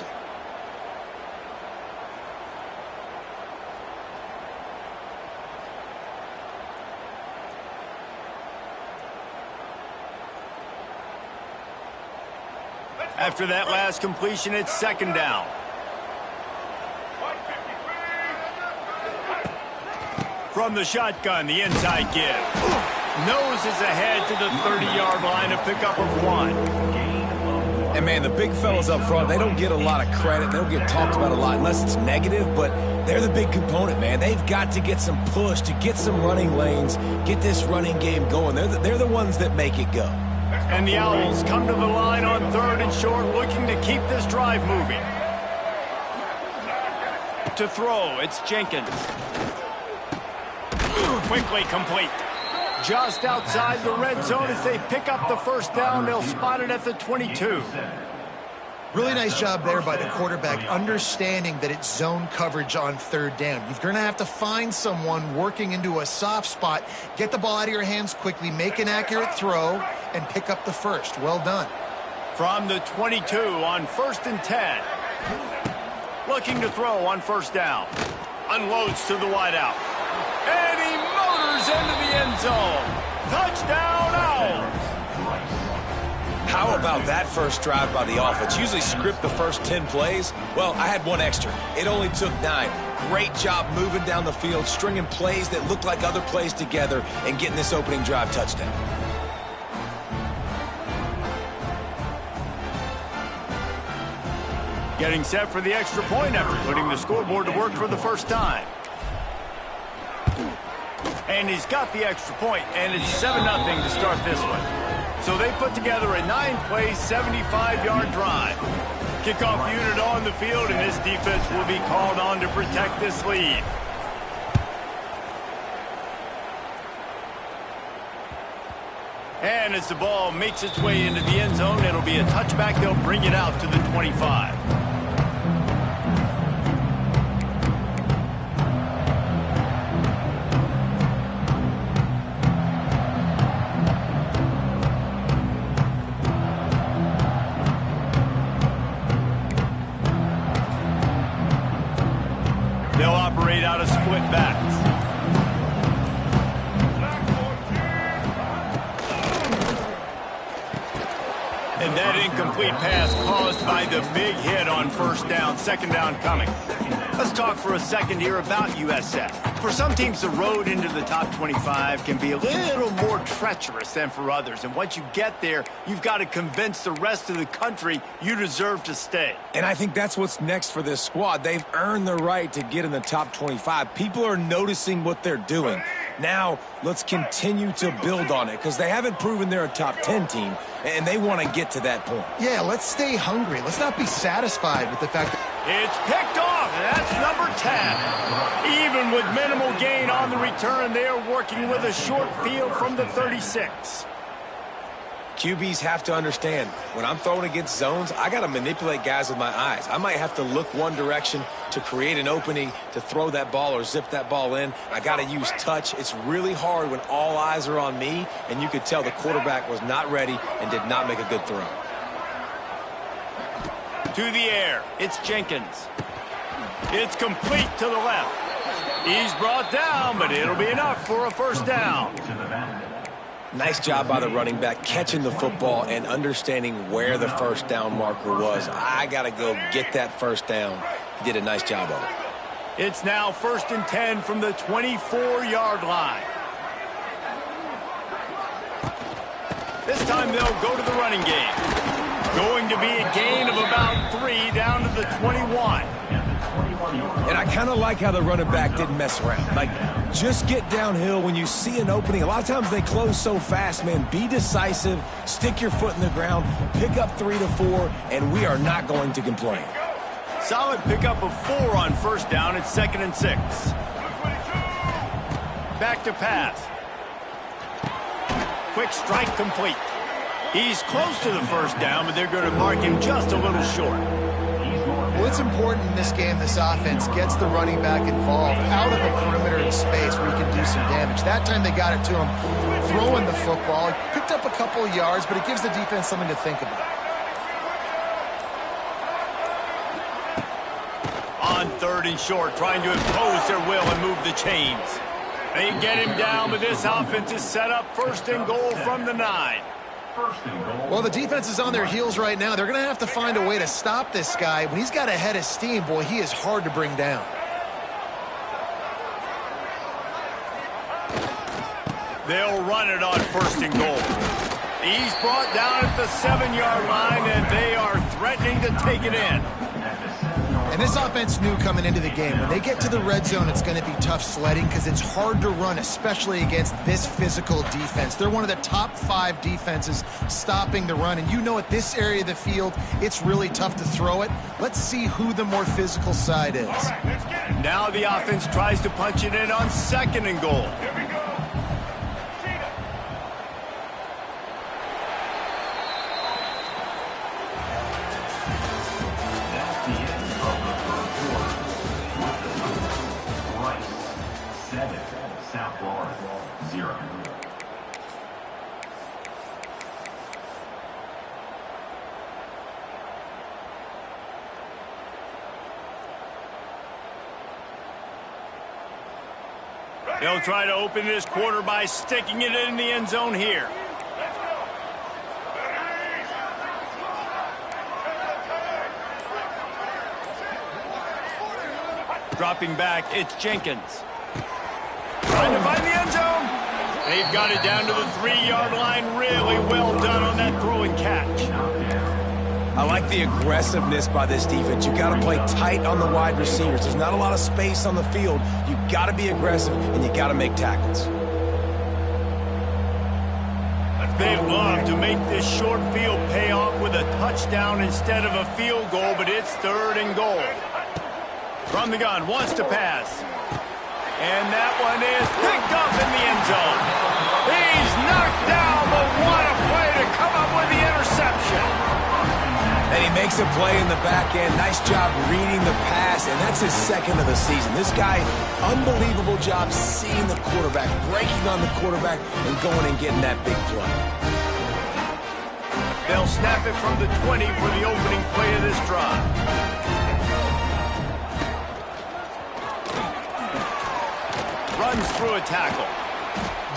accuracy. After that last completion, it's second down. From the shotgun, the inside give. Noses ahead to the 30-yard line, a pickup of 1. And, man, the big fellas up front, they don't get a lot of credit. They don't get talked about a lot unless it's negative, but they're the big component, man. They've got to get some push, to get some running lanes, get this running game going. They're the ones that make it go. And the Owls come to the line on 3rd and short, looking to keep this drive moving. To throw, it's Jenkins. Quickly complete. Just outside the red zone as they pick up the first down. They'll spot it at the 22. Really nice job there by the quarterback, understanding that it's zone coverage on 3rd down. You're going to have to find someone working into a soft spot, get the ball out of your hands quickly, make an accurate throw, and pick up the first. Well done. From the 22 on 1st and 10. Looking to throw on 1st down. Unloads to the wideout. And he motors into the end zone. Touchdown, Owls. How about that first drive by the offense? Usually script the first 10 plays. Well, I had one extra. It only took 9. Great job moving down the field, stringing plays that look like other plays together, and getting this opening drive touchdown. Getting set for the extra point after putting the scoreboard to work for the first time. And he's got the extra point, and it's 7-0 to start this one. So they put together a 9-play, 75-yard drive. Kickoff unit on the field, and this defense will be called on to protect this lead. And as the ball makes its way into the end zone, it'll be a touchback. They'll bring it out to the 25. They'll operate out of split backs. And that incomplete pass caused by the big hit on 1st down. 2nd down coming. Let's talk for a second here about USF. For some teams, the road into the top 25 can be a little more treacherous than for others. And once you get there, you've got to convince the rest of the country you deserve to stay. And I think that's what's next for this squad. They've earned the right to get in the top 25. People are noticing what they're doing. Now, let's continue to build on it because they haven't proven they're a top 10 team, and they want to get to that point. Yeah, let's stay hungry. Let's not be satisfied with the fact that it's picked off, and that's number 10. Even with minimal gain on the return, they are working with a short field from the 36. QBs have to understand, when I'm throwing against zones, I got to manipulate guys with my eyes. I might have to look one direction to create an opening to throw that ball or zip that ball in. I got to use touch. It's really hard when all eyes are on me, and you could tell the quarterback was not ready and did not make a good throw. To the air, it's Jenkins. It's complete to the left. He's brought down, but it'll be enough for a 1st down. Nice job by the running back catching the football and understanding where the 1st down marker was. I got to go get that 1st down. He did a nice job of it. It's now 1st and 10 from the 24-yard line. This time they'll go to the running game. Going to be a gain of about 3 down to the 21. And I kind of like how the running back didn't mess around. Like, just get downhill when you see an opening. A lot of times they close so fast, man. Be decisive, stick your foot in the ground, pick up 3 to 4, and we are not going to complain. Solid pickup of 4 on 1st down. It's 2nd and 6. Back to pass. Quick strike complete. He's close to the 1st down, but they're going to mark him just a little short. Well, it's important in this game this offense gets the running back involved out of the perimeter in space where he can do some damage. That time they got it to him throwing the football. He picked up a couple of yards, but it gives the defense something to think about. on 3rd and short, trying to impose their will and move the chains. They get him down, but this offense is set up 1st and goal from the 9. Well, the defense is on their heels right now. They're going to have to find a way to stop this guy. When he's got a head of steam, boy, he is hard to bring down. They'll run it on 1st and goal. He's brought down at the 7-yard line, and they are threatening to take it in. And this offense knew coming into the game, when they get to the red zone, it's going to be tough sledding because it's hard to run, especially against this physical defense. They're one of the top 5 defenses stopping the run, and you know at this area of the field, it's really tough to throw it. Let's see who the more physical side is. Now the offense tries to punch it in on 2nd and goal. They'll try to open this quarter by sticking it in the end zone here. Dropping back, it's Jenkins. Trying to find the end zone. They've got it down to the 3-yard line. Really well done on that throw and catch. I like the aggressiveness by this defense. You got to play tight on the wide receivers. There's not a lot of space on the field. You got to be aggressive, and you got to make tackles. They love to make this short field pay off with a touchdown instead of a field goal, but it's 3rd and goal. From the gun, wants to pass. And that one is picked up in the end zone. He's knocked down, but what a play to come up with the interception. And he makes a play in the back end. Nice job reading the pass, and that's his 2nd of the season. This guy, unbelievable job seeing the quarterback, breaking on the quarterback, and going and getting that big play. They'll snap it from the 20 for the opening play of this drive. Runs through a tackle.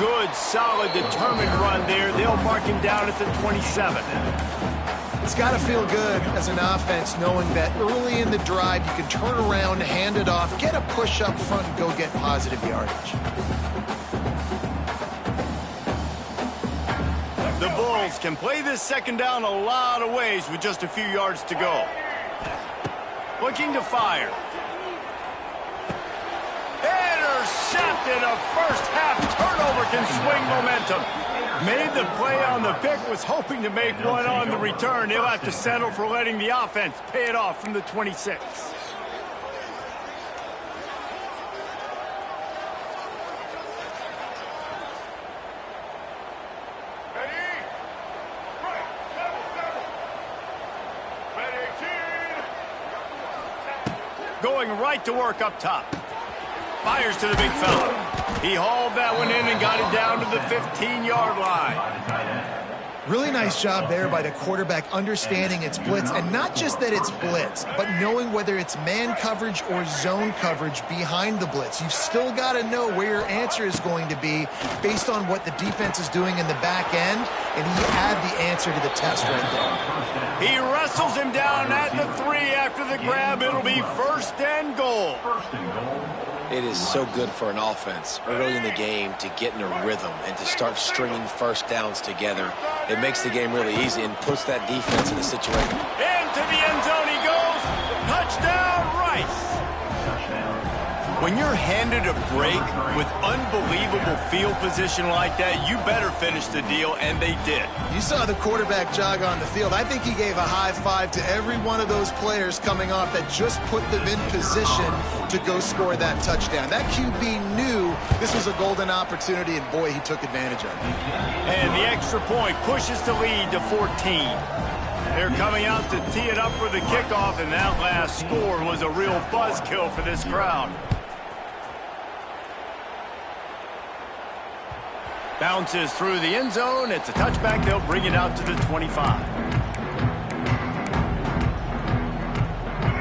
Good, solid, determined run there. They'll mark him down at the 27. It's got to feel good as an offense knowing that early in the drive you can turn around, hand it off, get a push up front, and go get positive yardage. The Bulls can play this 2nd down a lot of ways with just a few yards to go. Looking to fire. Intercepted. A first-half turnover can swing momentum. Made the play on the pick, was hoping to make one on the return. He'll have to settle for letting the offense pay it off from the 26. Going right to work up top. Fires to the big fella. He hauled that one in and got it down to the 15-yard line. Really nice job there by the quarterback understanding it's blitz, and not just that it's blitz, but knowing whether it's man coverage or zone coverage behind the blitz. You've still got to know where your answer is going to be based on what the defense is doing in the back end, and he had the answer to the test right there. He wrestles him down at the 3 after the grab. It'll be 1st and goal. It is so good for an offense early in the game to get in a rhythm and to start stringing first downs together. It makes the game really easy and puts that defense in a situation. Into the end zone he goes. Touchdown, Rice. When you're handed a break with unbelievable field position like that, you better finish the deal, and they did. You saw the quarterback jog on the field. I think he gave a high five to every one of those players coming off that just put them in position to go score that touchdown. That QB knew this was a golden opportunity, and boy, he took advantage of it. And the extra point pushes the lead to 14. They're coming out to tee it up for the kickoff, and that last score was a real buzzkill for this crowd. Bounces through the end zone. It's a touchback. They'll bring it out to the 25.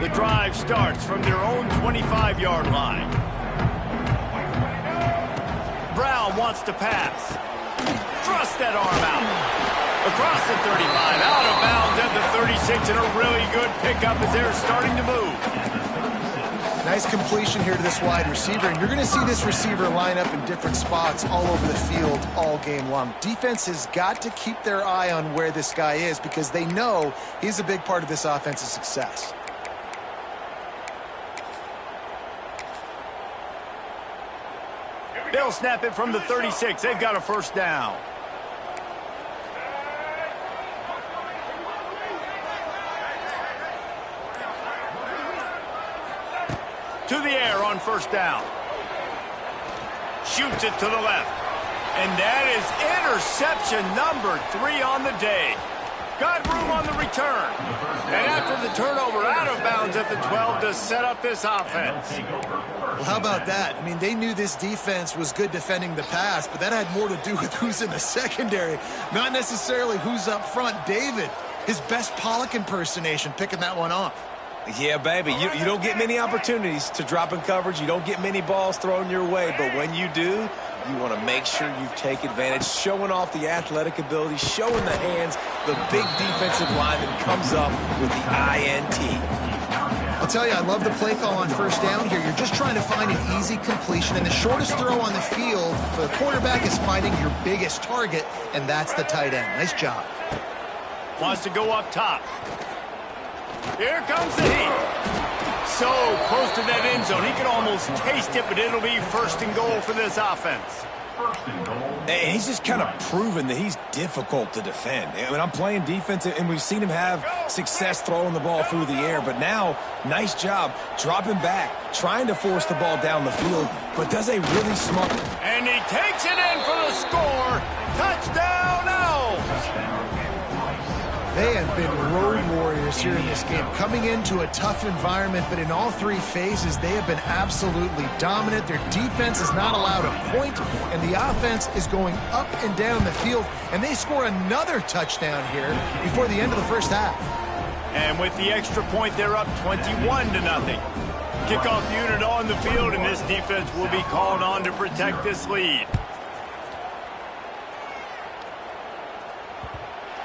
The drive starts from their own 25-yard line. Brown wants to pass. Thrust that arm out. Across the 35, out of bounds at the 36, and a really good pickup as they're starting to move. Nice completion here to this wide receiver, and you're going to see this receiver line up in different spots all over the field all game long. Defense has got to keep their eye on where this guy is because they know he's a big part of this offense's success. They'll snap it from the 36. They've got a first down. To the air on first down. Shoots it to the left. And that is interception number 3 on the day. Got room on the return. And after the turnover, out of bounds at the 12 to set up this offense. Well, how about that? I mean, they knew this defense was good defending the pass, but that had more to do with who's in the secondary, not necessarily who's up front. David, his best Pollock impersonation, picking that one off. Yeah, baby, you don't get many opportunities to drop in coverage. You don't get many balls thrown your way, but when you do, you want to make sure you take advantage, showing off the athletic ability, showing the hands, the big defensive lineman comes up with the INT. I'll tell you, I love the play call on first down here. You're just trying to find an easy completion, and the shortest throw on the field for the quarterback is finding your biggest target, and that's the tight end. Nice job. Wants to go up top. Here comes the heat. So close to that end zone. He can almost taste it, but it'll be first and goal for this offense. And he's just kind of proven that he's difficult to defend. I mean, I'm playing defense, and we've seen him have success throwing the ball through the air. But now, nice job dropping back, trying to force the ball down the field, but does a really smart... And he takes it in for the score. Touchdown, Elves! They have been road warriors here in this game, coming into a tough environment, but in all 3 phases, they have been absolutely dominant. Their defense is not allowed a point, and the offense is going up and down the field, and they score another touchdown here before the end of the first half. And with the extra point, they're up 21-0. Kickoff unit on the field, and this defense will be called on to protect this lead.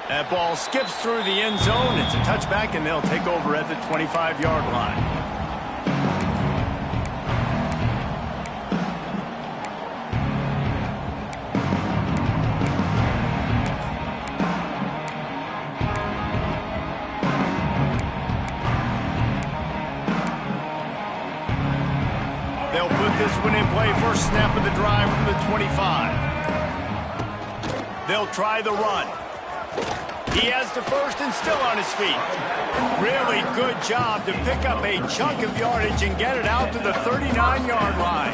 That ball skips through the end zone. It's a touchback, and they'll take over at the 25-yard line. They'll put this one in play. First snap of the drive from the 25. They'll try the run. He has the first and still on his feet. Really good job to pick up a chunk of yardage and get it out to the 39-yard line.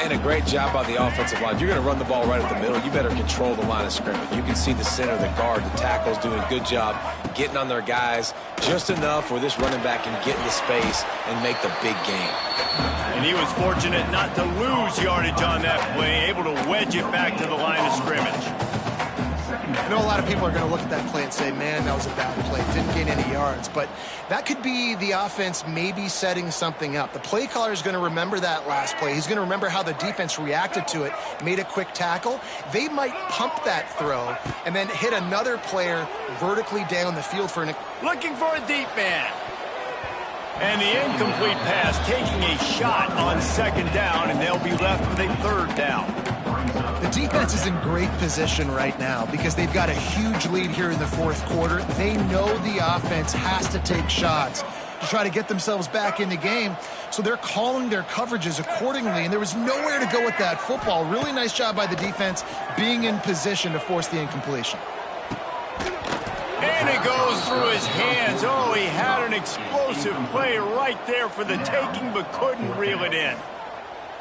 And a great job by the offensive line. You're going to run the ball right at the middle. You better control the line of scrimmage. You can see the center, the guard, the tackles doing a good job getting on their guys just enough where this running back can get into space and make the big game. And he was fortunate not to lose yardage on that play, able to wedge it back to the line of scrimmage. I know a lot of people are going to look at that play and say, man, that was a bad play. Didn't gain any yards. But that could be the offense maybe setting something up. The play caller is going to remember that last play. He's going to remember how the defense reacted to it, made a quick tackle. They might pump that throw and then hit another player vertically down the field for an... Looking for a deep man. And the incomplete pass taking a shot on second down, and they'll be left with a third down. The defense is in great position right now because they've got a huge lead here in the fourth quarter. They know the offense has to take shots to try to get themselves back in the game, so they're calling their coverages accordingly, and there was nowhere to go with that football. Really nice job by the defense being in position to force the incompletion. And it goes through his hands. Oh, he had an explosive play right there for the taking, but couldn't reel it in.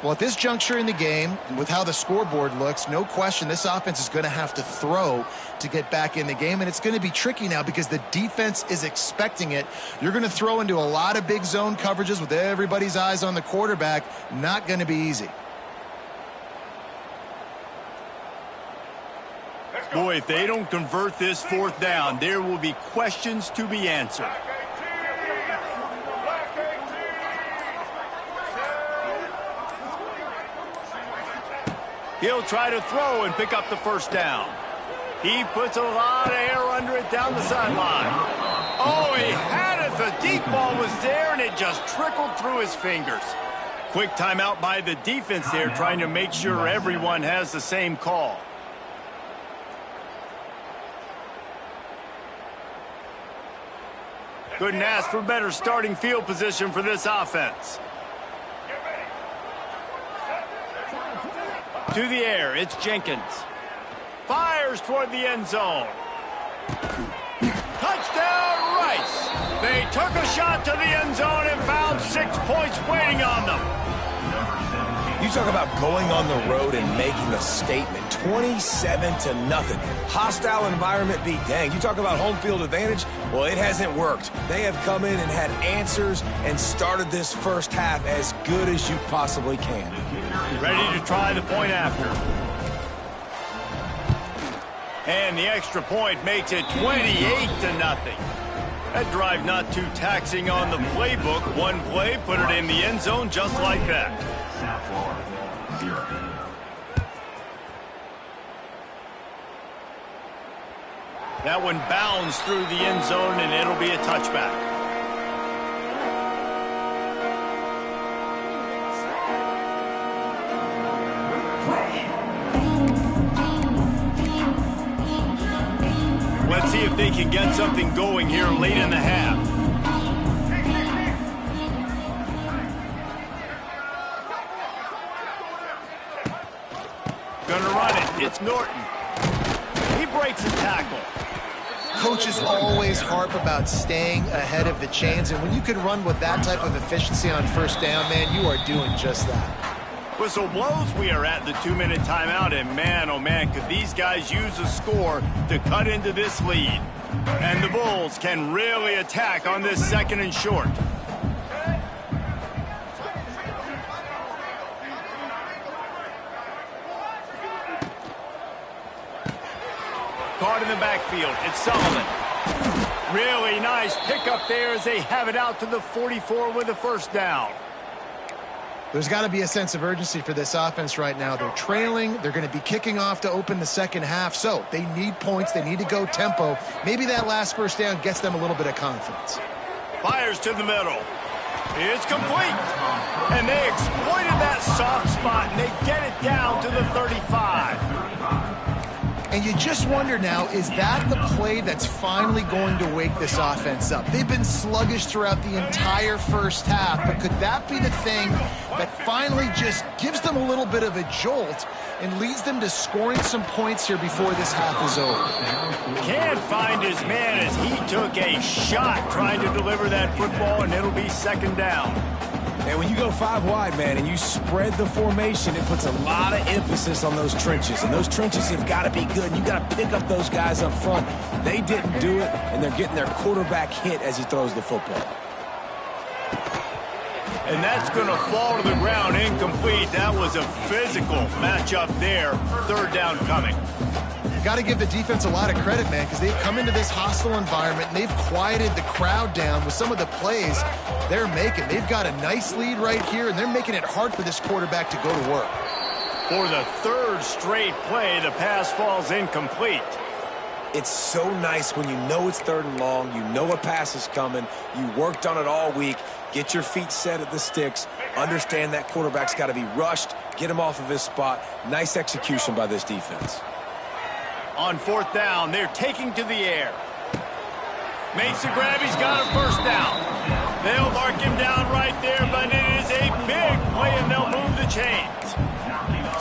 Well, at this juncture in the game, with how the scoreboard looks, no question this offense is going to have to throw to get back in the game, and it's going to be tricky now because the defense is expecting it. You're going to throw into a lot of big zone coverages with everybody's eyes on the quarterback. Not going to be easy. Boy, if they don't convert this fourth down, there will be questions to be answered. He'll try to throw and pick up the first down. He puts a lot of air under it down the sideline. Oh, he had it. The deep ball was there, and it just trickled through his fingers. Quick timeout by the defense there, trying to make sure everyone has the same call. Couldn't ask for better starting field position for this offense. To the air, it's Jenkins. Fires toward the end zone. Touchdown, Rice. They took a shot to the end zone and found 6 points waiting on them. You talk about going on the road and making a statement. 27-0. Hostile environment be danged. You talk about home field advantage. Well, it hasn't worked. They have come in and had answers and started this first half as good as you possibly can. Ready to try the point after. And the extra point makes it 28-0. That drive not too taxing on the playbook. One play, put it in the end zone just like that. That one bounds through the end zone, and it'll be a touchback. Let's see if they can get something going here late in the half. Gonna run it. It's Norton. He breaks a tackle. Coaches always harp about staying ahead of the chains, and when you can run with that type of efficiency on first down, man, you are doing just that. Whistle blows. We are at the 2-minute timeout, and man, oh man, could these guys use a score to cut into this lead. And the Bulls can really attack on this 2nd and short. Caught in the backfield. It's Sullivan. Really nice pickup there as they have it out to the 44 with a first down. There's got to be a sense of urgency for this offense right now. They're trailing. They're going to be kicking off to open the second half. So they need points. They need to go tempo. Maybe that last first down gets them a little bit of confidence. Fires to the middle. It's complete. And they exploited that soft spot, and they get it down to the 35. And you just wonder now, is that the play that's finally going to wake this offense up? They've been sluggish throughout the entire first half, but could that be the thing that finally just gives them a little bit of a jolt and leads them to scoring some points here before this half is over? Can't find his man as he took a shot trying to deliver that football, and it'll be 2nd down. And when you go 5 wide, man, and you spread the formation, it puts a lot of emphasis on those trenches. And those trenches have got to be good. And you got to pick up those guys up front. They didn't do it, and they're getting their quarterback hit as he throws the football. And that's going to fall to the ground incomplete. That was a physical matchup there. 3rd down coming. Got to give the defense a lot of credit, man, because they've come into this hostile environment and they've quieted the crowd down with some of the plays they're making. They've got a nice lead right here, and they're making it hard for this quarterback to go to work. For the 3rd straight play, the pass falls incomplete. It's so nice when you know it's 3rd and long, you know a pass is coming, you worked on it all week, get your feet set at the sticks, understand that quarterback's got to be rushed, get him off of his spot. Nice execution by this defense. On 4th down, they're taking to the air. Makes the grab, he's got a first down. They'll mark him down right there, but it is a big play, and they'll move the chains.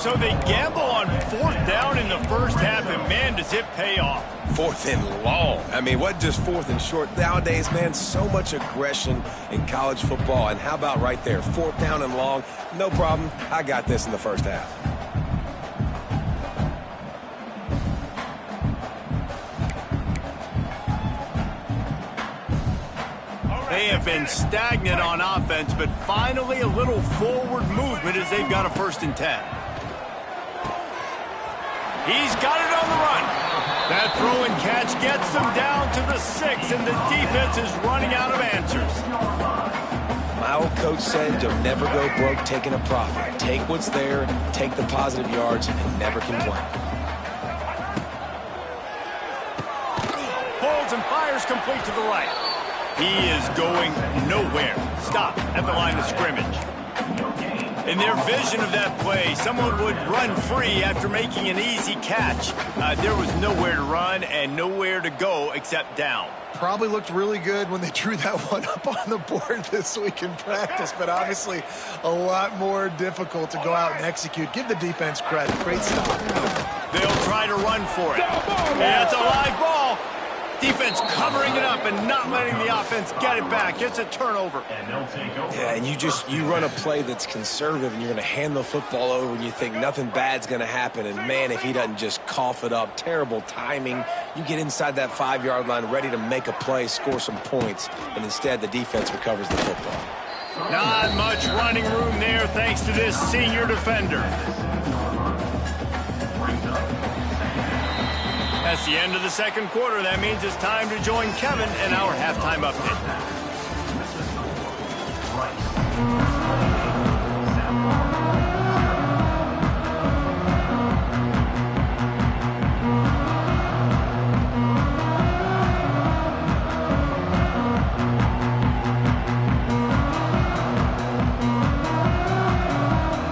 So they gamble on 4th down in the first half, and man, does it pay off. 4th and long. I mean, what just 4th and short? Nowadays, man, so much aggression in college football. And how about right there, 4th down and long? No problem. I got this in the first half. They have been stagnant on offense, but finally a little forward movement as they've got a 1st and 10. He's got it on the run. That throw and catch gets them down to the 6, and the defense is running out of answers. My old coach said, you'll never go broke taking a profit. Take what's there, take the positive yards, and never complain. Holds and fires complete to the right. He is going nowhere. Stop at the line of scrimmage. In their vision of that play, someone would run free after making an easy catch. There was nowhere to run and nowhere to go except down. Probably looked really good when they drew that one up on the board this week in practice, but obviously a lot more difficult to go out and execute. Give the defense credit. Great stop. They'll try to run for it. And it's a live ball. Defense covering it up and not letting the offense get it back. It's a turnover. Yeah, and you run a play that's conservative and you're going to hand the football over and you think nothing bad's going to happen. And, man, if he doesn't just cough it up, terrible timing. You get inside that 5-yard line ready to make a play, score some points, and instead the defense recovers the football. Not much running room there thanks to this senior defender. That's the end of the second quarter. That means it's time to join Kevin in our halftime update.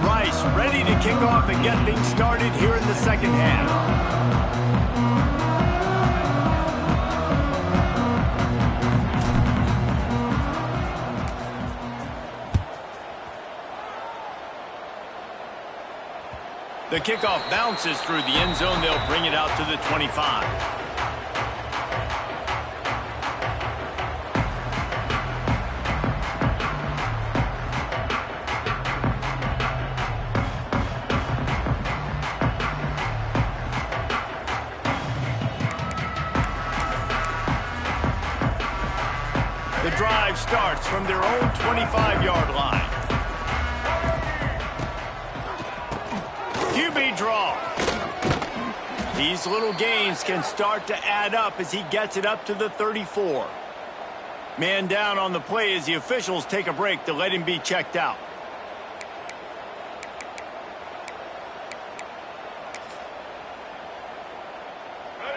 Rice ready to kick off and get things started here in the second half. The kickoff bounces through the end zone. They'll bring it out to the 25. The drive starts from their own 25-yard line. QB draw. These little gains can start to add up as he gets it up to the 34. Man down on the play as the officials take a break to let him be checked out.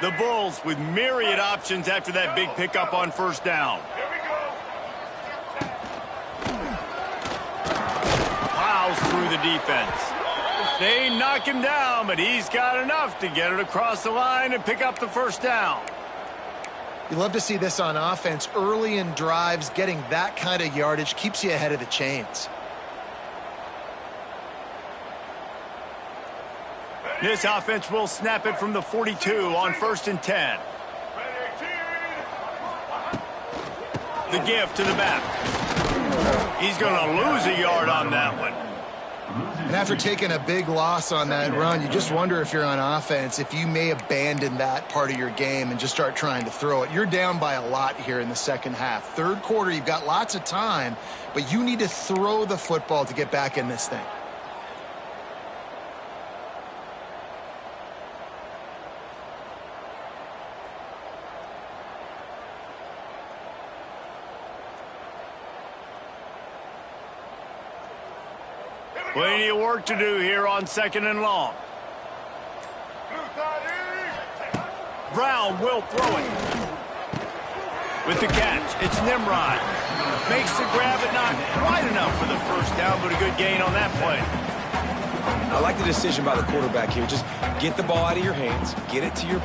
The Bulls with myriad options after that big pickup on first down. Plows through the defense. They knock him down, but he's got enough to get it across the line and pick up the first down. You love to see this on offense. Early in drives, getting that kind of yardage keeps you ahead of the chains. This offense will snap it from the 42 on 1st and 10. The give to the back. He's going to lose a yard on that one. And after taking a big loss on that run, you just wonder if you're on offense, if you may abandon that part of your game and just start trying to throw it. You're down by a lot here in the second half. Third quarter, you've got lots of time, but you need to throw the football to get back in this thing. Plenty of work to do here on 2nd and long. Brown will throw it. With the catch, it's Nimrod. Makes the grab, but not quite enough for the first down, but a good gain on that play. I like the decision by the quarterback here. Just get the ball out of your hands, get it to your...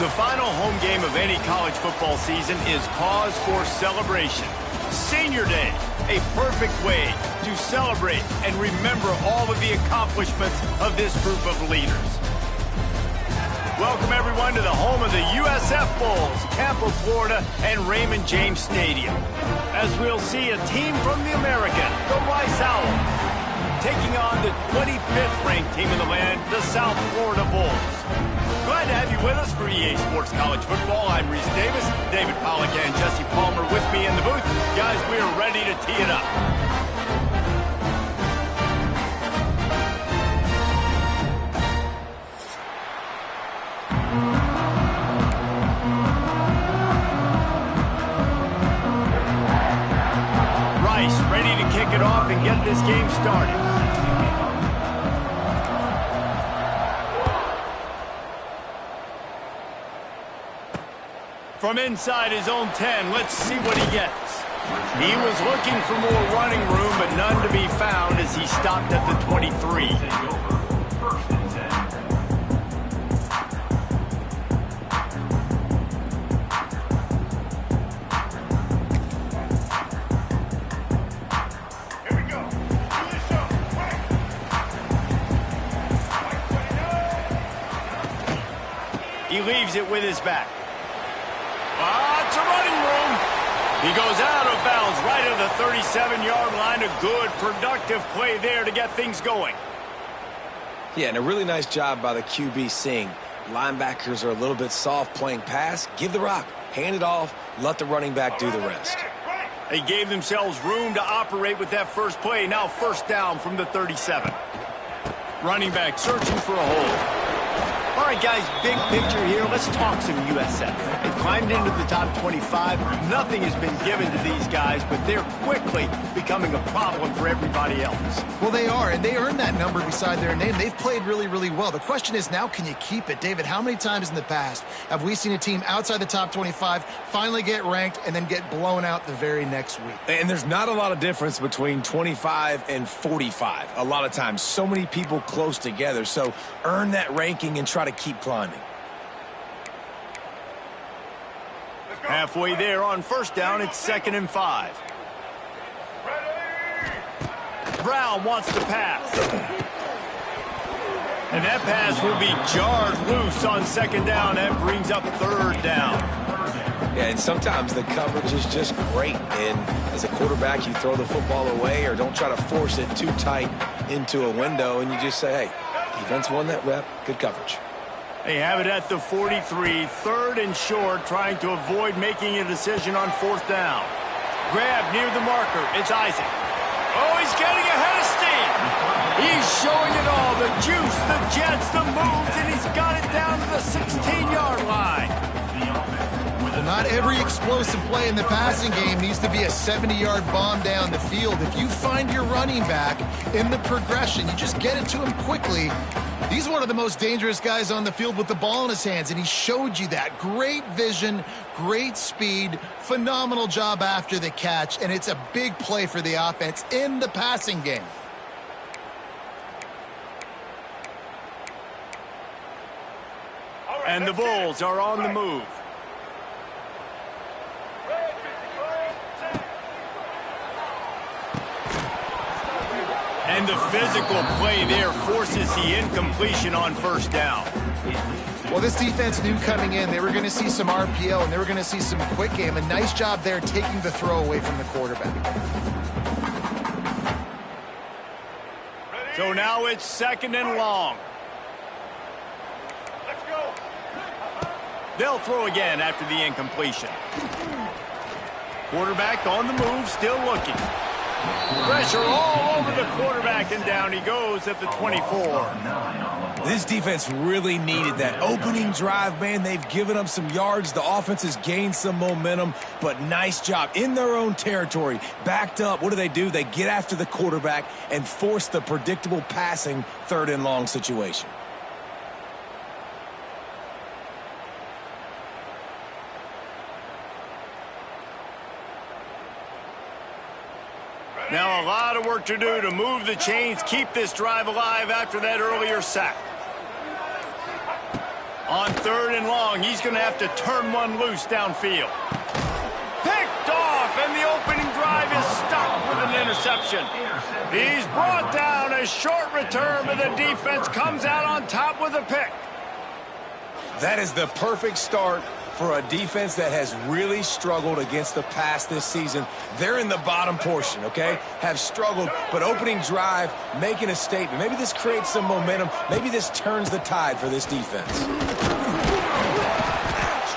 The final home game of any college football season is cause for celebration. Senior Day, a perfect way to celebrate and remember all of the accomplishments of this group of leaders. Welcome, everyone, to the home of the USF Bulls, Tampa, Florida, and Raymond James Stadium. As we'll see a team from the American, the Rice Owls, taking on the 25th ranked team in the land, the South Florida Bulls. Glad to have you with us for EA Sports College Football. I'm Reese Davis, David Pollack and Jesse Palmer with me in the booth. Guys, we are ready to tee it up. Rice ready to kick it off and get this game started. From inside his own 10, let's see what he gets. He was looking for more running room, but none to be found as he stopped at the 23. Here we go. Do this show. He leaves it with his back. Lots of running room. He goes out of bounds right at the 37-yard line. A good, productive play there to get things going. Yeah, and a really nice job by the QB seeing linebackers are a little bit soft playing pass. Give the rock, hand it off, let the running back do the rest. They gave themselves room to operate with that first play. Now first down from the 37. Running back searching for a hole. All right, guys, big picture here. Let's talk some USF. They've climbed into the top 25. Nothing has been given to these guys, but they're quickly becoming a problem for everybody else. Well, they are, and they earned that number beside their name. They've played really, really well. The question is now, can you keep it? David, how many times in the past have we seen a team outside the top 25 finally get ranked and then get blown out the very next week? And there's not a lot of difference between 25 and 45. A lot of times, so many people close together. So earn that ranking and try to keep climbing. Halfway there on first down, it's 2nd and 5. Brown wants to pass. And that pass will be jarred loose on 2nd down. That brings up 3rd down. Yeah, and sometimes the coverage is just great. And as a quarterback, you throw the football away or don't try to force it too tight into a window, and you just say, hey, defense won that rep. Good coverage. They have it at the 43, 3rd and short, trying to avoid making a decision on 4th down. Grab near the marker. It's Isaac. Oh, he's getting ahead of steam. He's showing it all. The juice, the jets, the moves, and he's got it down to the 16-yard line. Well, not every explosive play in the passing game needs to be a 70-yard bomb down the field. If you find your running back in the progression, you just get it to him quickly. He's one of the most dangerous guys on the field with the ball in his hands, and he showed you that. Great vision, great speed, phenomenal job after the catch, and it's a big play for the offense in the passing game. And the Bulls are on the move. And the physical play there forces the incompletion on 1st down. Well, this defense knew coming in they were going to see some RPO and they were going to see some quick game. A nice job there taking the throw away from the quarterback. So now it's 2nd and long. Let's go. They'll throw again after the incompletion. Quarterback on the move, still looking. Pressure all over the quarterback, and down he goes at the 24. This defense really needed that opening drive, man. They've given up some yards. The offense has gained some momentum, but nice job in their own territory. Backed up. What do? They get after the quarterback and force the predictable passing 3rd and long situation. Now a lot of work to do to move the chains, keep this drive alive after that earlier sack. On 3rd and long, he's going to have to turn one loose downfield. Picked off, and the opening drive is stopped with an interception. He's brought down, a short return, but the defense comes out on top with a pick. That is the perfect start for a defense that has really struggled against the pass this season. They're in the bottom portion, okay? Have struggled, but opening drive, making a statement. Maybe this creates some momentum. Maybe this turns the tide for this defense.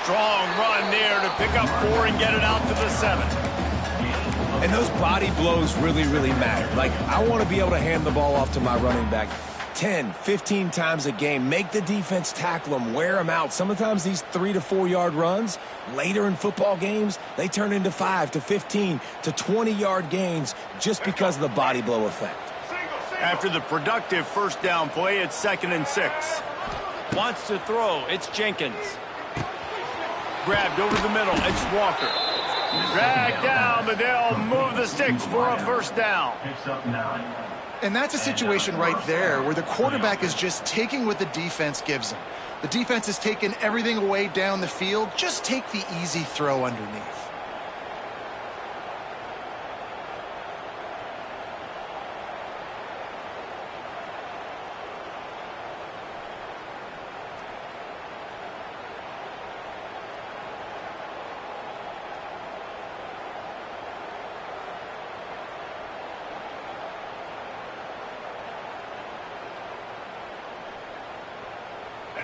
Strong run there to pick up 4 and get it out to the 7. And those body blows really, really matter. Like, I want to be able to hand the ball off to my running back 10, 15 times a game. Make the defense tackle them, wear them out. Sometimes these 3 to 4 yard runs, later in football games, they turn into 5 to 15 to 20-yard gains just because of the body blow effect. After the productive 1st down play, it's 2nd and 6. Wants to throw, it's Jenkins. Grabbed over the middle, it's Walker. Dragged down, but they'll move the sticks for a 1st down. And that's a situation right there where the quarterback is just taking what the defense gives him. The defense has taken everything away down the field. Just take the easy throw underneath.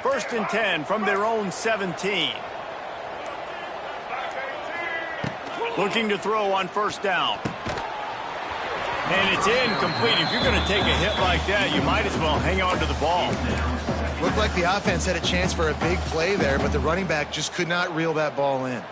First and 10 from their own 17. Looking to throw on 1st down. And it's incomplete. If you're going to take a hit like that, you might as well hang on to the ball. Looked like the offense had a chance for a big play there, but the running back just could not reel that ball in.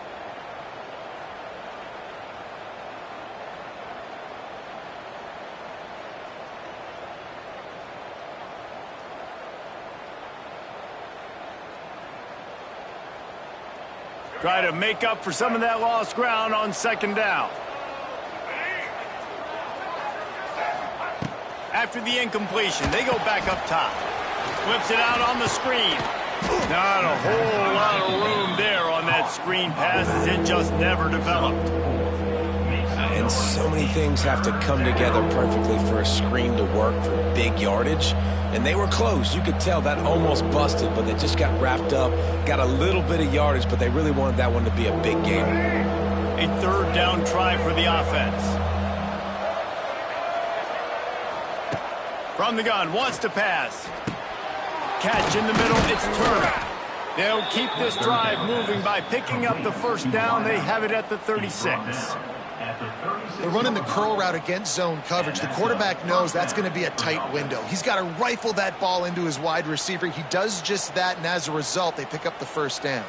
Try to make up for some of that lost ground on second down. After the incompletion, they go back up top. Flips it out on the screen. Not a whole lot of room there on that screen pass as it just never developed. And so many things have to come together perfectly for a screen to work for big yardage. And they were close. You could tell that almost busted, but they just got wrapped up, got a little bit of yardage, but they really wanted that one to be a big game. A third down try for the offense. From the gun, wants to pass. Catch in the middle, it's Turner. They'll keep this drive moving by picking up the first down. They have it at the 36. They're running the curl route against zone coverage. The quarterback knows that's going to be a tight window. He's got to rifle that ball into his wide receiver. He does just that, and as a result, they pick up the first down.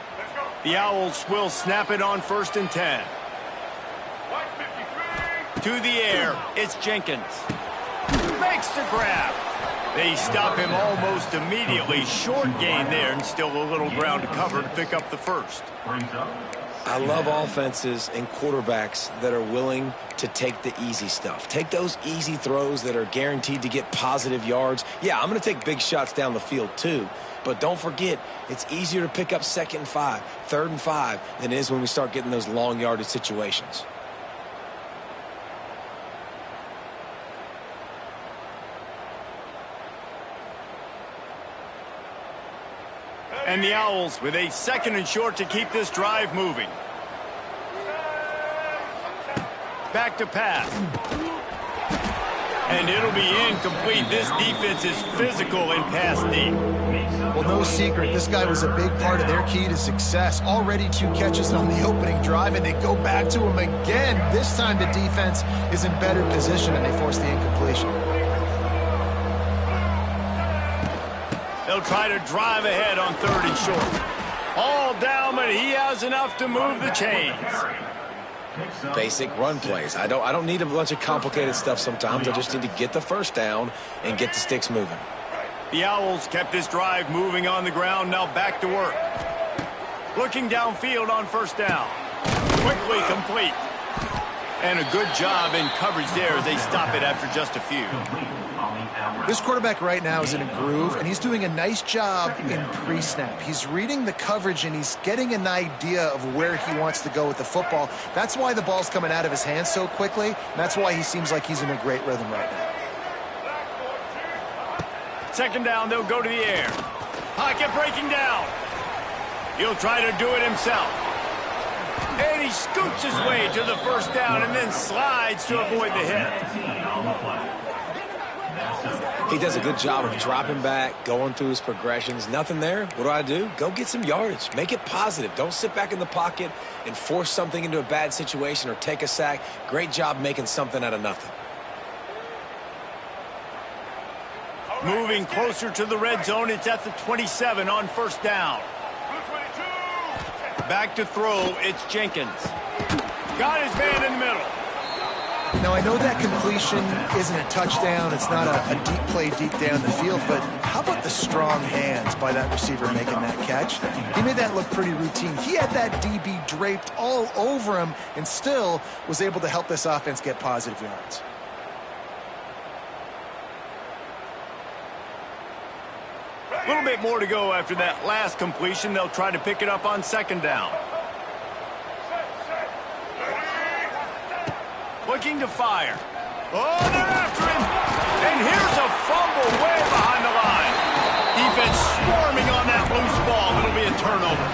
The Owls will snap it on 1st and 10. To the air, it's Jenkins. Makes the grab. They stop him almost immediately. Short gain there, and still a little ground to cover to pick up the first. I love offenses and quarterbacks that are willing to take the easy stuff. Take those easy throws that are guaranteed to get positive yards. Yeah, I'm going to take big shots down the field too. But don't forget, it's easier to pick up 2nd and 5, 3rd and 5 than it is when we start getting those long yardage situations. And the Owls with a 2nd and short to keep this drive moving. Back to pass. And it'll be incomplete. This defense is physical in pass deep. Well, no secret, this guy was a big part of their key to success. Already 2 catches on the opening drive, and they go back to him again. This time the defense is in better position, and they force the incompletion. They'll try to drive ahead on 3rd and short. All down, but he has enough to move the chains. Basic run plays. I don't need a bunch of complicated stuff sometimes. I just need to get the first down and get the sticks moving. The Owls kept this drive moving on the ground. Now back to work. Looking downfield on 1st down. Quickly complete. And a good job in coverage there as they stop it after just a few. This quarterback right now is in a groove, and he's doing a nice job in pre-snap. He's reading the coverage, and he's getting an idea of where he wants to go with the football. That's why the ball's coming out of his hands so quickly, and that's why he seems like he's in a great rhythm right now. 2nd down, they'll go to the air. Pocket breaking down. He'll try to do it himself. And he scoots his way to the first down and then slides to avoid the hit. He does a good job of dropping back, going through his progressions. Nothing there. What do? Go get some yardage. Make it positive. Don't sit back in the pocket and force something into a bad situation or take a sack. Great job making something out of nothing. Moving closer to the red zone. It's at the 27 on 1st down. Back to throw. It's Jenkins. Got his man in the middle. Now, I know that completion isn't a touchdown. It's not a deep play deep down the field, but how about the strong hands by that receiver making that catch? He made that look pretty routine. He had that DB draped all over him and still was able to help this offense get positive yards. A little bit more to go after that last completion. They'll try to pick it up on 2nd down. Looking to fire. Oh, they're after him. And here's a fumble way behind the line. Defense swarming on that loose ball. It'll be a turnover.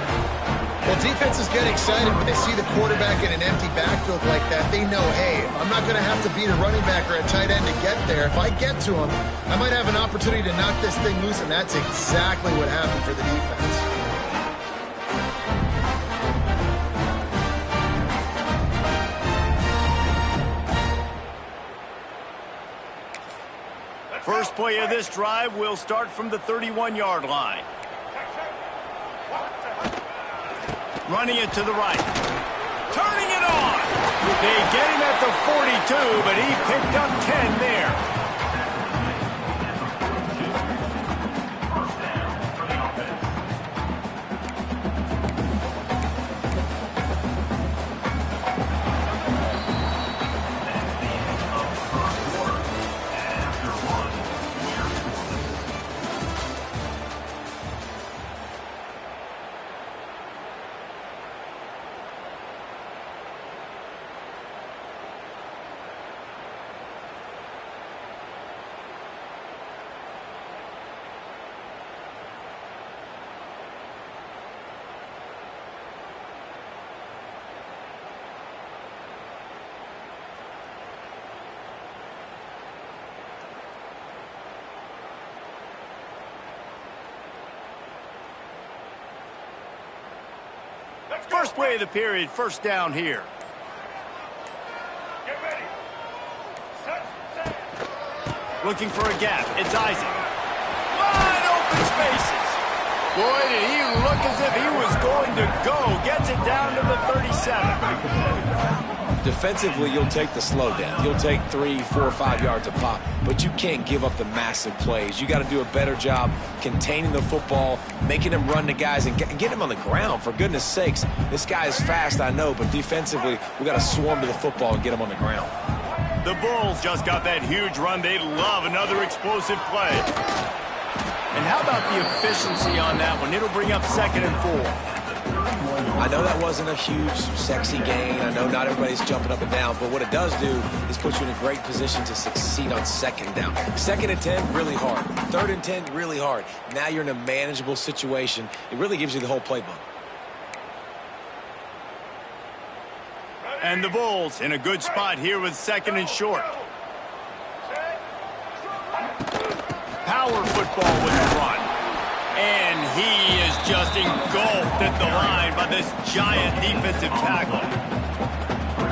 Well, defenses get excited when they see the quarterback in an empty backfield like that. They know, hey, I'm not going to have to beat a running back or a tight end to get there. If I get to him, I might have an opportunity to knock this thing loose, and that's exactly what happened for the defense. First play of this drive will start from the 31-yard line. Running it to the right. Turning it on. They get him at the 42, but he picked up 10 there. First play of the period, first down here. Get ready. Set. Looking for a gap. It's Isaac. Wide open spaces. Boy, did he look as if he was going to go. Gets it down to the 37. Defensively, you'll take the slow down. You'll take 3, 4, 5 yards a pop, but you can't give up the massive plays. You got to do a better job containing the football, making him run to guys, and get him on the ground, for goodness sakes. This guy is fast, I know, but defensively, we got to swarm to the football and get him on the ground. The Bulls just got that huge run. They love another explosive play. And how about the efficiency on that one? It'll bring up 2nd and 4. I know that wasn't a huge, sexy gain. I know not everybody's jumping up and down, but what it does do is put you in a great position to succeed on 2nd down. 2nd and 10, really hard. 3rd and 10, really hard. Now you're in a manageable situation. It really gives you the whole playbook. And the Bulls in a good spot here with 2nd and short. Power football with the run. And he is just engulfed at the line by this giant defensive tackle.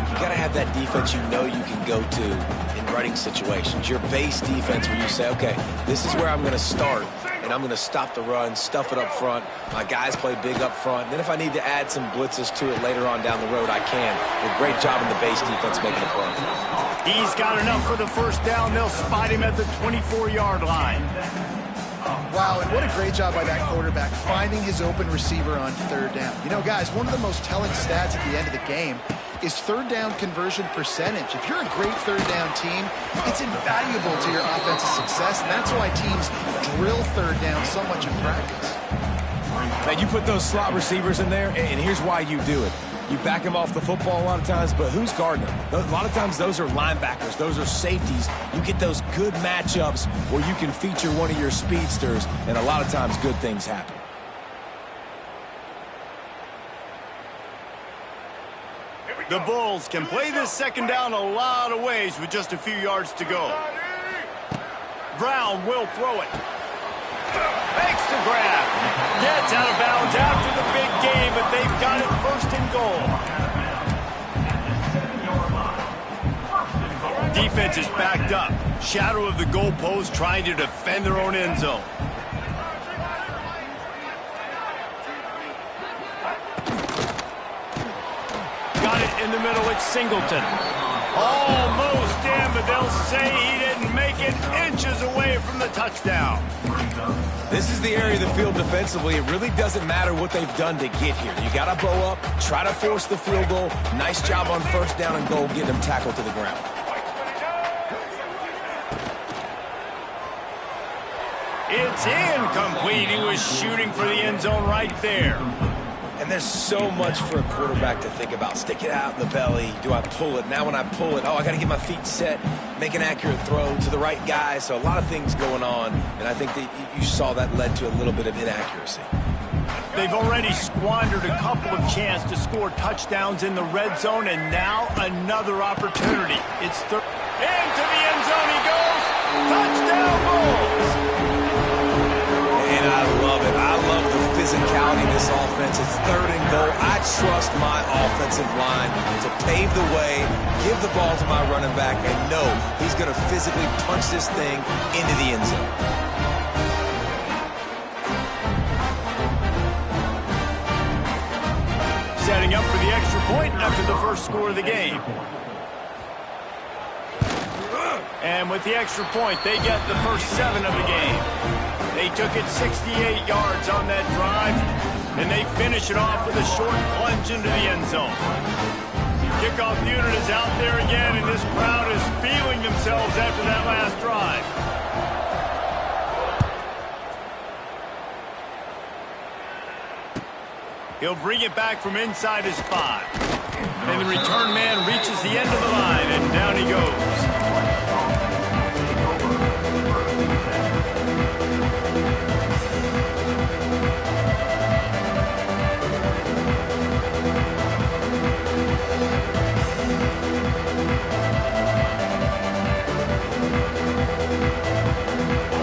You got to have that defense you know you can go to in running situations. Your base defense where you say, okay, this is where I'm going to start, and I'm going to stop the run, stuff it up front. My guys play big up front. Then if I need to add some blitzes to it later on down the road, I can. A great job in the base defense making a play. He's got enough for the first down. They'll spot him at the 24-yard line. Wow, and what a great job by that quarterback finding his open receiver on 3rd down. You know, guys, one of the most telling stats at the end of the game is 3rd down conversion percentage. If you're a great 3rd down team, it's invaluable to your offensive success, and that's why teams drill 3rd down so much in practice. Man, you put those slot receivers in there, and here's why you do it. You back them off the football a lot of times, but who's guarding them? A lot of times those are linebackers. Those are safeties. You get those good matchups where you can feature one of your speedsters, and a lot of times good things happen. The Bulls can play this 2nd down a lot of ways with just a few yards to go. Brown will throw it. Makes the grab. Gets out of bounds after the big game, but they've got it 1st and goal. Defense is backed up. Shadow of the goalpost trying to defend their own end zone. Got it in the middle. It's Singleton. Almost in, but they'll say he didn't make it, inches away from the touchdown. This is the area of the field defensively. It really doesn't matter what they've done to get here. You got to bow up, try to force the field goal. Nice job on 1st down and goal, getting them tackled to the ground. It's incomplete. He was shooting for the end zone right there. And there's so much for a quarterback to think about. Stick it out in the belly. Do I pull it? Now when I pull it, I got to get my feet set, make an accurate throw to the right guy. So a lot of things going on, and I think that you saw that led to a little bit of inaccuracy. They've already squandered a couple of chances to score touchdowns in the red zone, and now another opportunity. It's into the end zone he goes. Touchdown Bulls! And I love it. I love the physicality in this offense. It's 3rd and goal. I trust my offensive line to pave the way, give the ball to my running back, and know he's going to physically punch this thing into the end zone. Setting up for the extra point after the first score of the game. And with the extra point, they get the first 7 of the game. They took it 68 yards on that drive, and they finish it off with a short plunge into the end zone. Kickoff unit is out there again, and this crowd is feeling themselves after that last drive. He'll bring it back from inside his 5. And the return man reaches the end of the line, and down he goes.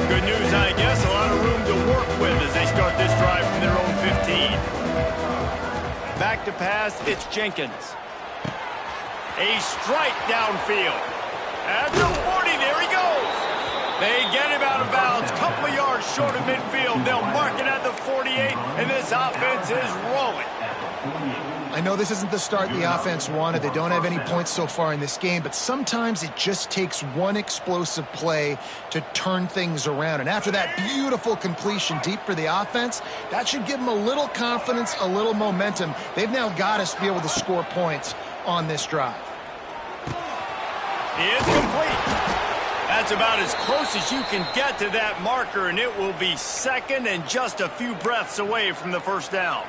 Good news, I guess. A lot of room to work with as they start this drive from their own 15. Back to pass, it's Jenkins. A strike downfield. At the 40, there he goes. They get him out of bounds, couple of yards short of midfield. They'll mark it at the 48, and this offense is rolling. I know this isn't the start the offense wanted. They don't have any points so far in this game, but sometimes it just takes one explosive play to turn things around. And after that beautiful completion deep for the offense, that should give them a little confidence, a little momentum. They've now got us to be able to score points on this drive. It's complete. That's about as close as you can get to that marker, and it will be 2nd and just a few breaths away from the first down.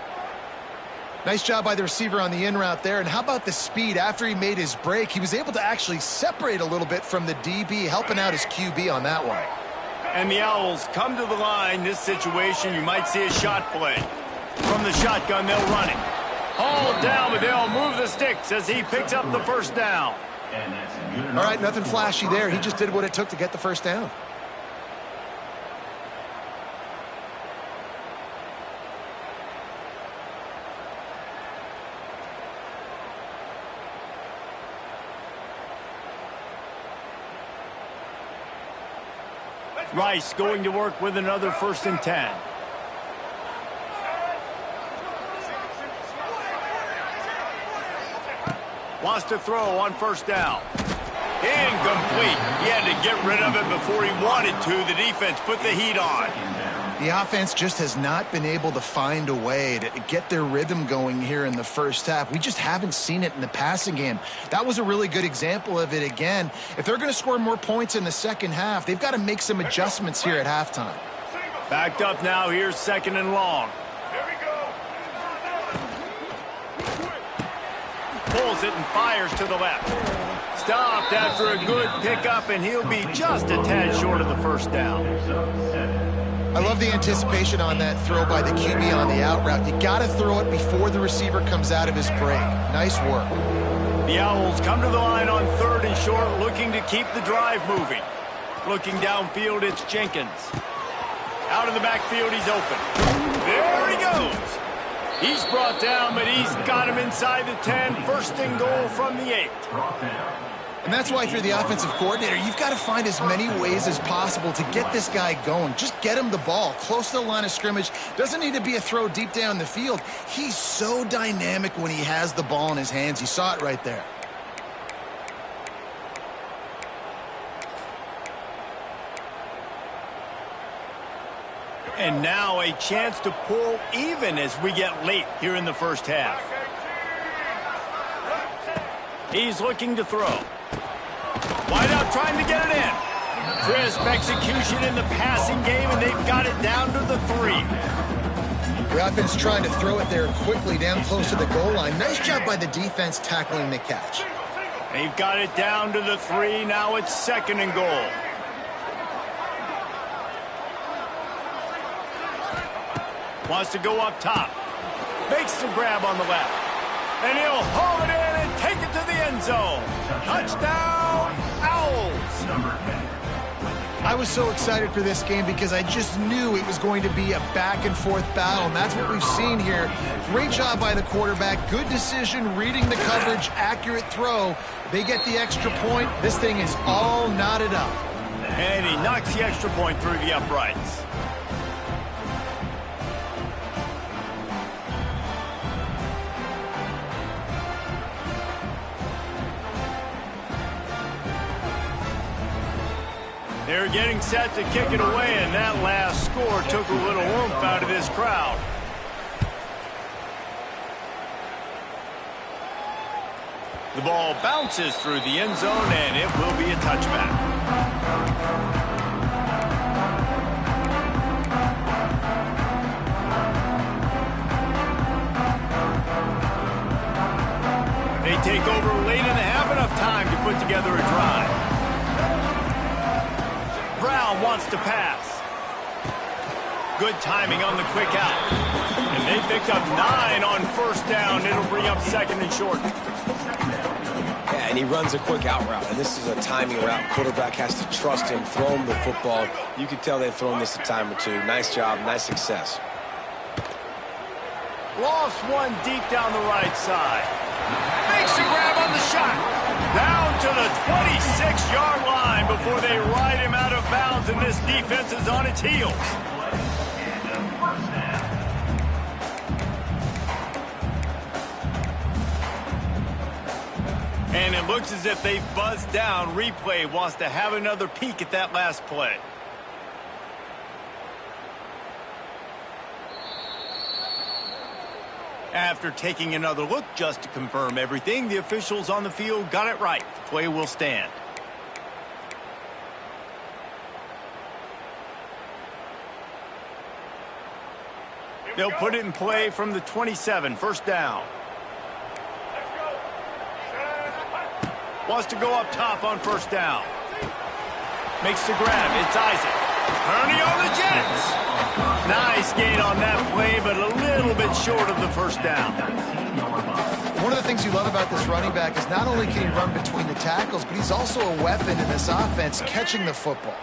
Nice job by the receiver on the in route there. And how about the speed after he made his break? He was able to actually separate a little bit from the DB, helping out his QB on that one. And the Owls come to the line. This situation, you might see a shot play. From the shotgun, they'll run it. Hauled down, but they'll move the sticks as he picks up the first down. All right, nothing flashy there. He just did what it took to get the first down. Rice going to work with another 1st and 10. Wants to throw on 1st down. Incomplete. He had to get rid of it before he wanted to. The defense put the heat on. The offense just has not been able to find a way to get their rhythm going here in the first half. We just haven't seen it in the passing game. That was a really good example of it again. If they're going to score more points in the second half, they've got to make some adjustments here at halftime. Backed up now. Here's 2nd and long. Here we go. Pulls it and fires to the left. Stopped after a good pickup, and he'll be just a tad short of the first down. I love the anticipation on that throw by the QB on the out route. You got to throw it before the receiver comes out of his break. Nice work. The Owls come to the line on 3rd and short, looking to keep the drive moving. Looking downfield, it's Jenkins. Out of the backfield, he's open. There he goes. He's brought down, but he's got him inside the 10. 1st and goal from the 8. And that's why if you're the offensive coordinator, you've got to find as many ways as possible to get this guy going. Just get him the ball close to the line of scrimmage. Doesn't need to be a throw deep down the field. He's so dynamic when he has the ball in his hands. You saw it right there. And now a chance to pull even as we get late here in the first half. He's looking to throw. Wide out trying to get it in. Crisp execution in the passing game, and they've got it down to the 3. The offense trying to throw it there quickly down close to the goal line. Nice job by the defense tackling the catch. They've got it down to the 3. Now it's 2nd and goal. Wants to go up top. Makes the grab on the left. And he'll haul it in and take it to the end zone. Touchdown, Owls. I was so excited for this game because I just knew it was going to be a back-and-forth battle, and that's what we've seen here. Great job by the quarterback. Good decision, reading the coverage, accurate throw. They get the extra point. This thing is all knotted up. And he knocks the extra point through the uprights. They're getting set to kick it away, and that last score took a little oomph out of this crowd. The ball bounces through the end zone, and it will be a touchback. They take over late and have enough time to put together a drive. Brown wants to pass. Good timing on the quick out. And they pick up 9 on first down. It'll bring up second and short. Yeah, and he runs a quick out route, and this is a timing route. Quarterback has to trust him, throw him the football. You can tell they've thrown this a time or two. Nice job, nice success. Lost one deep down the right side. Makes a grab on the shot. Down to the 26-yard line before they ride him out of bounds, and this defense is on its heels. And it looks as if they've buzzed down. Replay wants to have another peek at that last play. After taking another look just to confirm everything, the officials on the field got it right. The play will stand. They'll put it in play from the 27, first down. Wants to go up top on first down. Makes the grab. It's Isaac. Ernie on the Jets. Nice gain on that play, but a little bit short of the first down. One of the things you love about this running back is not only can he run between the tackles, but he's also a weapon in this offense, catching the football.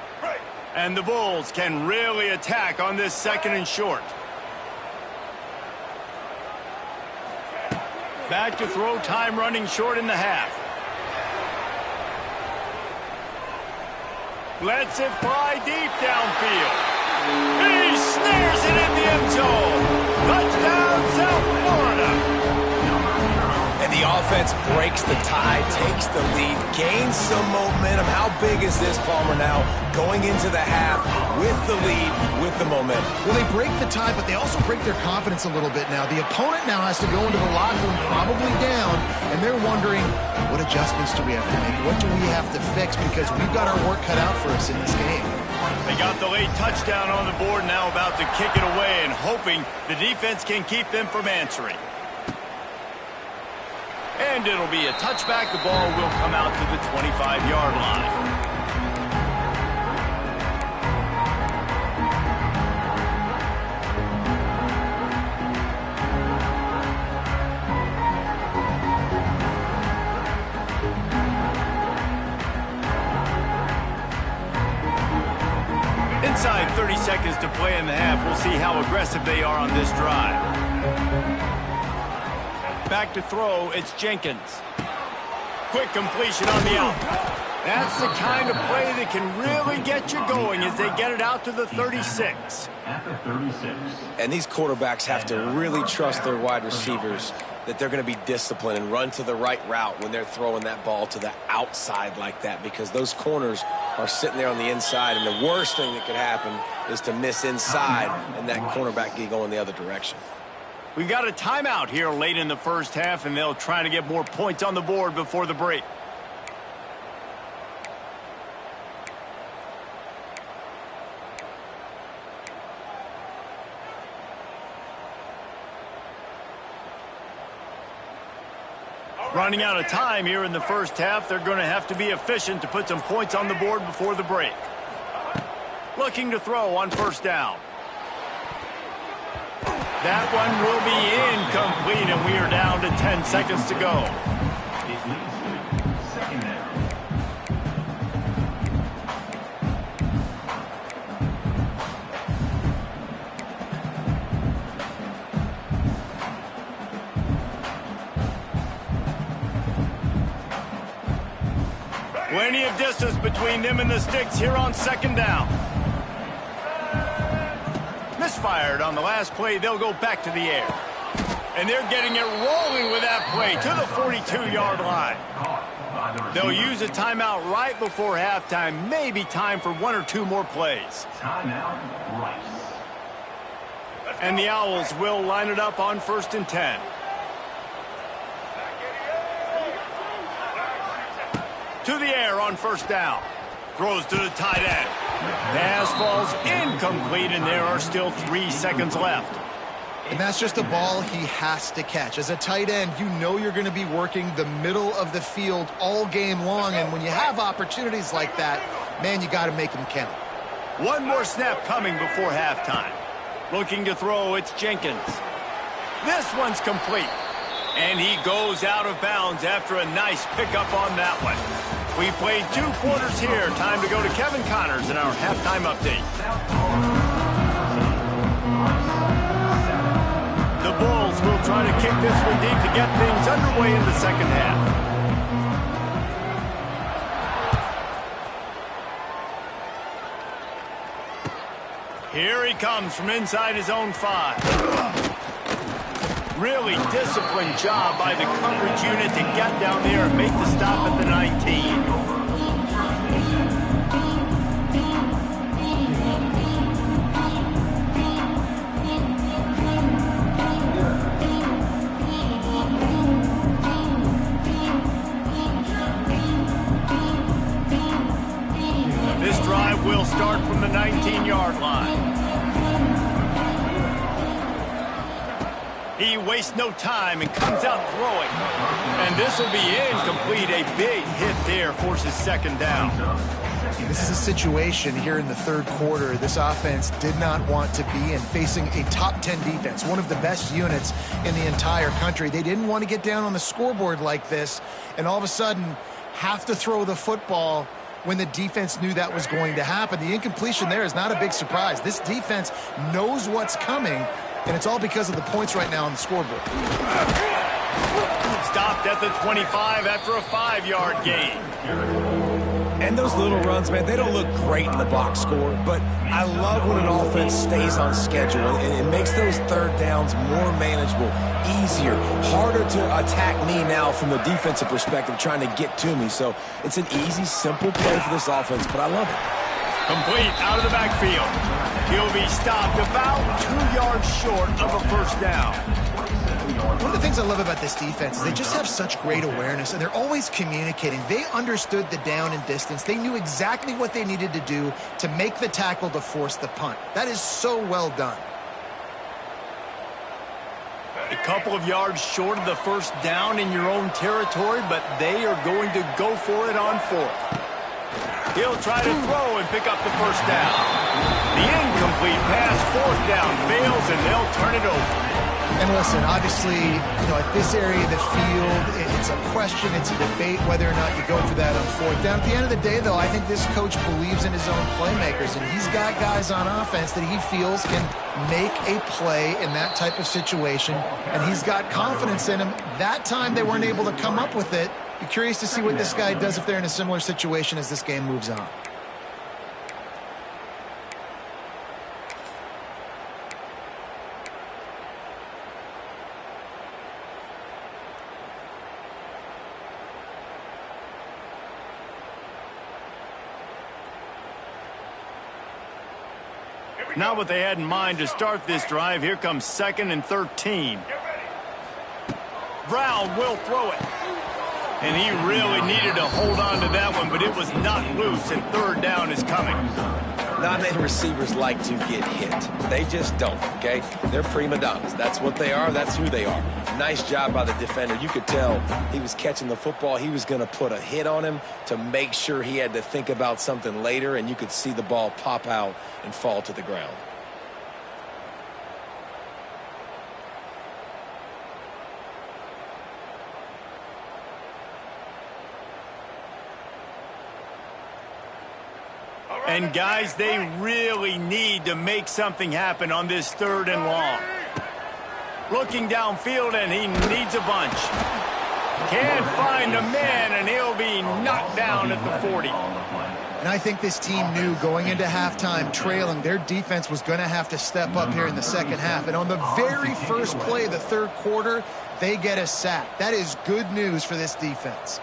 And the Bulls can really attack on this second and short. Back to throw, time running short in the half. Lets it fly deep downfield. He snares it in the end zone. Touchdown, South Florida. And the offense breaks the tie, takes the lead, gains some momentum. How big is this, Palmer, now going into the half with the lead, with the momentum? Well, they break the tie, but they also break their confidence a little bit now. The opponent now has to go into the locker room probably down, and they're wondering, what adjustments do we have to make? What do we have to fix? Because we've got our work cut out for us in this game. They got the late touchdown on the board, now about to kick it away and hoping the defense can keep them from answering. And it'll be a touchback. The ball will come out to the 25-yard line. Inside 30 seconds to play in the half. We'll see how aggressive they are on this drive. Back to throw, it's Jenkins. Quick completion on the out. That's the kind of play that can really get you going as they get it out to the 36. And these quarterbacks have to really trust their wide receivers that they're going to be disciplined and run to the right route when they're throwing that ball to the outside like that, because those corners are sitting there on the inside, and the worst thing that could happen is to miss inside and that cornerback get going the other direction. We've got a timeout here late in the first half, and they'll try to get more points on the board before the break. Running out of time here in the first half. They're going to have to be efficient to put some points on the board before the break. Looking to throw on first down. That one will be incomplete, and we are down to 10 seconds to go. Plenty of distance between them and the sticks here on second down. Misfired on the last play. They'll go back to the air. And they're getting it rolling with that play to the 42-yard line. They'll use a timeout right before halftime. Maybe time for one or two more plays. And the Owls will line it up on 1st and 10. To the air on 1st down. Throws to the tight end. Pass falls incomplete, and there are still 3 seconds left. And that's just a ball he has to catch. As a tight end, you know you're going to be working the middle of the field all game long, and when you have opportunities like that, man, you got to make them count. One more snap coming before halftime. Looking to throw, it's Jenkins. This one's complete. And he goes out of bounds after a nice pickup on that one. We played 2 quarters here. Time to go to Kevin Connors in our halftime update. The Bulls will try to kick this one deep to get things underway in the second half. Here he comes from inside his own 5. Really disciplined job by the coverage unit to get down there and make the stop at the 19. This drive will start from the 19-yard line. He wastes no time and comes out throwing. And this will be incomplete. A big hit there forces 2nd down. This is a situation here in the 3rd quarter this offense did not want to be in, facing a top 10 defense, one of the best units in the entire country. They didn't want to get down on the scoreboard like this and all of a sudden have to throw the football when the defense knew that was going to happen. The incompletion there is not a big surprise. This defense knows what's coming, and it's all because of the points right now on the scoreboard. Stopped at the 25 after a 5-yard gain. And those little runs, man, they don't look great in the box score, but I love when an offense stays on schedule, and it makes those 3rd downs more manageable, easier, harder to attack me now from the defensive perspective trying to get to me. So it's an easy, simple play for this offense, but I love it. Complete out of the backfield. He'll be stopped about 2 yards short of a 1st down. One of the things I love about this defense is they just have such great awareness, and they're always communicating. They understood the down and distance. They knew exactly what they needed to do to make the tackle to force the punt. That is so well done. A couple of yards short of the 1st down in your own territory, but they are going to go for it on 4th. He'll try to throw and pick up the 1st down. The incomplete pass, 4th down, fails, and they'll turn it over. And listen, obviously, at this area of the field, it's a question, it's a debate whether or not you go for that on 4th down. At the end of the day, though, I think this coach believes in his own playmakers, and he's got guys on offense that he feels can make a play in that type of situation, and he's got confidence in him. That time they weren't able to come up with it. Be curious to see what this guy does if they're in a similar situation as this game moves on. Not what they had in mind to start this drive. Here comes 2nd and 13. Brown will throw it. And he really needed to hold on to that one, but it was not loose, and 3rd down is coming. Not many receivers like to get hit. They just don't, okay? They're prima donnas. That's what they are. That's who they are. Nice job by the defender. You could tell he was catching the football. He was going to put a hit on him to make sure he had to think about something later, and you could see the ball pop out and fall to the ground. And, guys, they really need to make something happen on this 3rd and long. Looking downfield, and he needs a bunch. Can't find the man, and he'll be knocked down at the 40. And I think this team knew going into halftime trailing, their defense was going to have to step up here in the second half. And on the very first play of the third quarter, they get a sack. That is good news for this defense.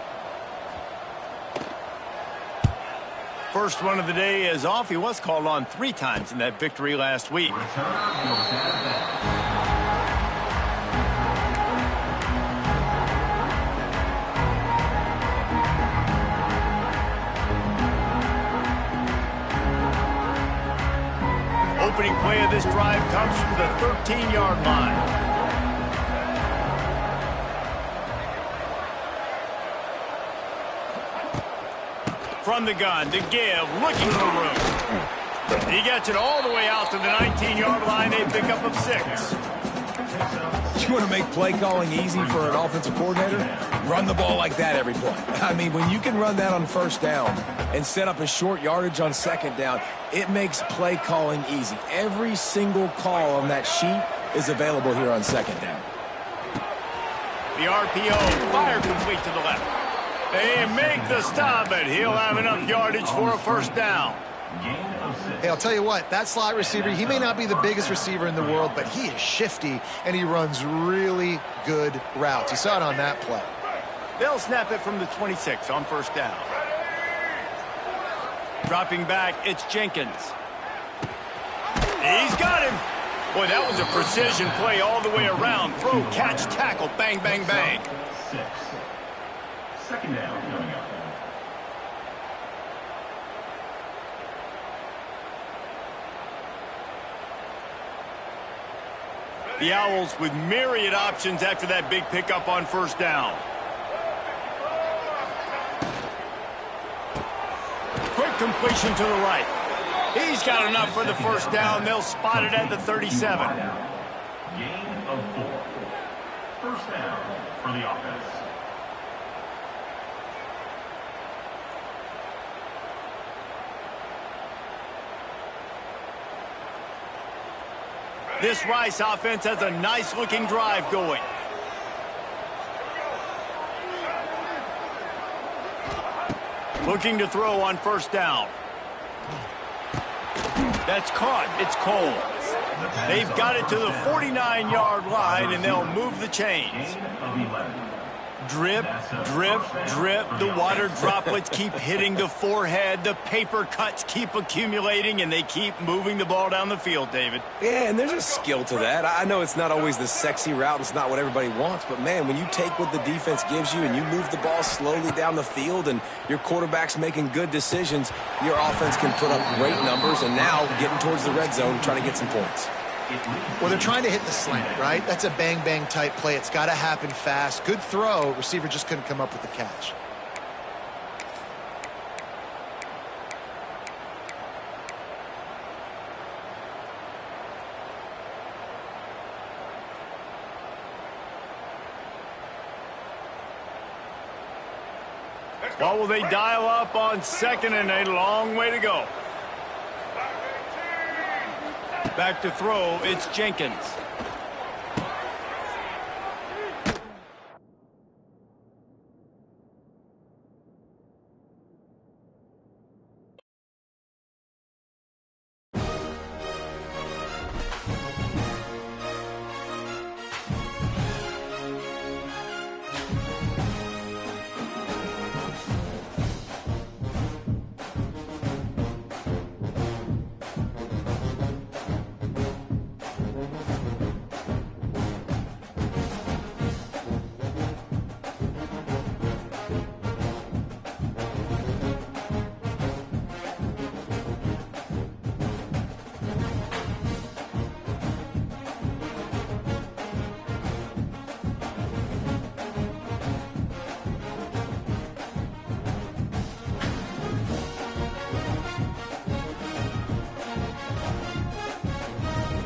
First one of the day is off. He was called on 3 times in that victory last week. Opening play of this drive comes from the 13-yard line. From the gun to give, looking for room. He gets it all the way out to the 19-yard line, a pickup of 6. You want to make play calling easy for an offensive coordinator? Run the ball like that every play. I mean, when you can run that on first down and set up a short yardage on second down, it makes play calling easy. Every single call on that sheet is available here on second down. The RPO, fire complete to the left. They make the stop, but he'll have enough yardage for a first down. Hey, I'll tell you what, that slot receiver, he may not be the biggest receiver in the world, but he is shifty, and he runs really good routes. You saw it on that play. They'll snap it from the 26 on first down. Dropping back, it's Jenkins. He's got him. Boy, that was a precision play all the way around. Throw, catch, tackle, bang, bang, bang. Second down coming up. The Owls with myriad options after that big pickup on first down. Quick completion to the right. He's got enough for the first down. They'll spot it at the 37. Gain of 4. First down for the offense. This Rice offense has a nice-looking drive going. Looking to throw on first down. That's caught. It's Cole. They've got it to the 49-yard line, and they'll move the chains. Drip, drip, drip. The water droplets keep hitting the forehead. The paper cuts keep accumulating, and they keep moving the ball down the field, David. Yeah, and there's a skill to that. I know it's not always the sexy route. It's not what everybody wants. But, man, when you take what the defense gives you and you move the ball slowly down the field and your quarterback's making good decisions, your offense can put up great numbers. And now getting towards the red zone, trying to get some points. Well, they're trying to hit the slant, right? That's a bang-bang type play. It's got to happen fast. Good throw. Receiver just couldn't come up with the catch. What will they dial up on second and a long way to go? Back to throw, it's Jenkins.